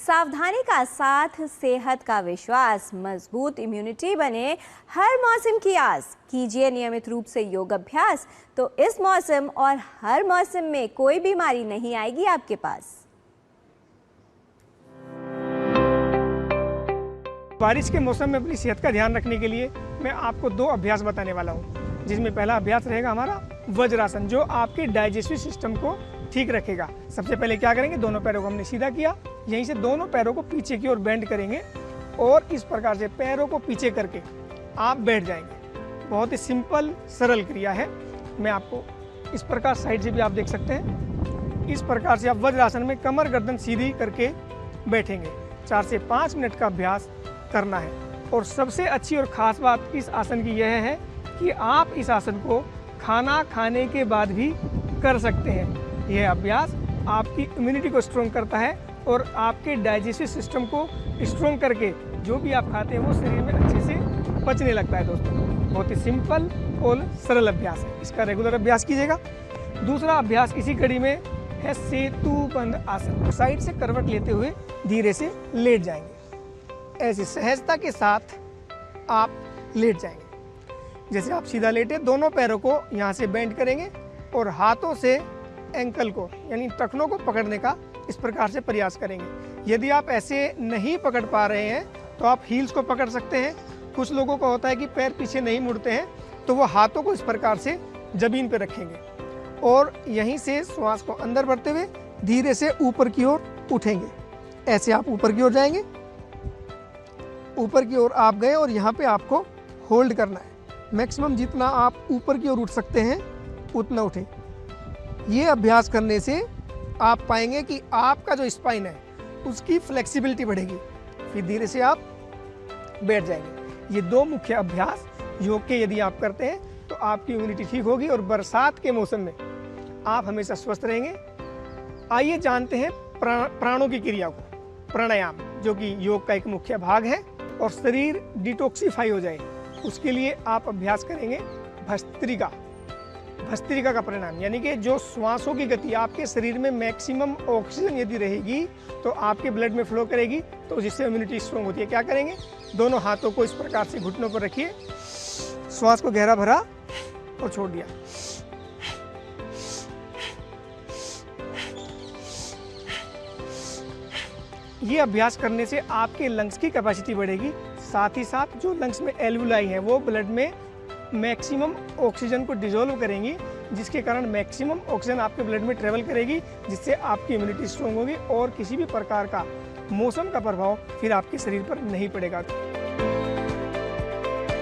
सावधानी का साथ, सेहत का विश्वास, मजबूत इम्यूनिटी बने, हर मौसम की आस। कीजिए नियमित रूप से योग अभ्यास, तो इस मौसम और हर मौसम में कोई बीमारी नहीं आएगी आपके पास। बारिश के मौसम में अपनी सेहत का ध्यान रखने के लिए मैं आपको 2 अभ्यास बताने वाला हूँ, जिसमें पहला अभ्यास रहेगा हमारा वज्रासन, जो आपके डाइजेस्टिव सिस्टम को ठीक रखेगा। सबसे पहले क्या करेंगे, दोनों पैरों को हमने सीधा किया, यहीं से दोनों पैरों को पीछे की ओर बेंड करेंगे और इस प्रकार से पैरों को पीछे करके आप बैठ जाएंगे। बहुत ही सिंपल सरल क्रिया है। मैं आपको इस प्रकार साइड से भी आप देख सकते हैं। इस प्रकार से आप वज्रासन में कमर गर्दन सीधी करके बैठेंगे। 4 से 5 मिनट का अभ्यास करना है। और सबसे अच्छी और ख़ास बात इस आसन की यह है कि आप इस आसन को खाना खाने के बाद भी कर सकते हैं। यह अभ्यास आपकी इम्यूनिटी को स्ट्रॉन्ग करता है और आपके डाइजेस्टिव सिस्टम को स्ट्रॉन्ग करके जो भी आप खाते हैं वो शरीर में अच्छे से पचने लगता है। दोस्तों, बहुत ही सिंपल और सरल अभ्यास है, इसका रेगुलर अभ्यास कीजिएगा। दूसरा अभ्यास इसी कड़ी में है सेतुबंध आसन। साइड से करवट लेते हुए धीरे से लेट जाएंगे। ऐसी सहजता के साथ आप लेट जाएंगे। जैसे आप सीधा लेटे, दोनों पैरों को यहाँ से बेंड करेंगे और हाथों से एंकल को यानी टखनों को पकड़ने का इस प्रकार से प्रयास करेंगे। यदि आप ऐसे नहीं पकड़ पा रहे हैं तो आप हील्स को पकड़ सकते हैं। कुछ लोगों का होता है कि पैर पीछे नहीं मुड़ते हैं, तो वो हाथों को इस प्रकार से जमीन पर रखेंगे और यहीं से श्वास को अंदर भरते हुए धीरे से ऊपर की ओर उठेंगे। ऐसे आप ऊपर की ओर जाएंगे, ऊपर की ओर आप गए और यहाँ पे आपको होल्ड करना है। मैक्सिमम जितना आप ऊपर की ओर उठ सकते हैं उतना उठें। ये अभ्यास करने से आप पाएंगे कि आपका जो स्पाइन है उसकी फ्लेक्सिबिलिटी बढ़ेगी। फिर धीरे से आप बैठ जाएंगे। ये 2 मुख्य अभ्यास योग के यदि आप करते हैं तो आपकी इम्यूनिटी ठीक होगी और बरसात के मौसम में आप हमेशा स्वस्थ रहेंगे। आइए जानते हैं प्राणों की क्रिया को, प्राणायाम, जो कि योग का एक मुख्य भाग है। और शरीर डिटॉक्सिफाई हो जाए उसके लिए आप अभ्यास करेंगे भस्त्रिका। भस्त्रिका का प्राणायाम यानी कि जो श्वासों की गति, आपके शरीर में मैक्सिमम ऑक्सीजन यदि रहेगी तो आपके ब्लड में फ्लो करेगी, तो जिससे इम्यूनिटी स्ट्रॉन्ग होती है। क्या करेंगे, दोनों हाथों को इस प्रकार से घुटनों पर रखिए, श्वास को गहरा भरा और छोड़ दिया। ये अभ्यास करने से आपके लंग्स की कैपेसिटी बढ़ेगी। साथ ही साथ जो लंग्स में एल्वुलाई हैं वो ब्लड में मैक्सिमम ऑक्सीजन को डिसॉल्व करेंगी, जिसके कारण मैक्सिमम ऑक्सीजन आपके ब्लड में ट्रेवल करेगी, जिससे आपकी इम्यूनिटी स्ट्रॉन्ग होगी और किसी भी प्रकार का मौसम का प्रभाव फिर आपके शरीर पर नहीं पड़ेगा।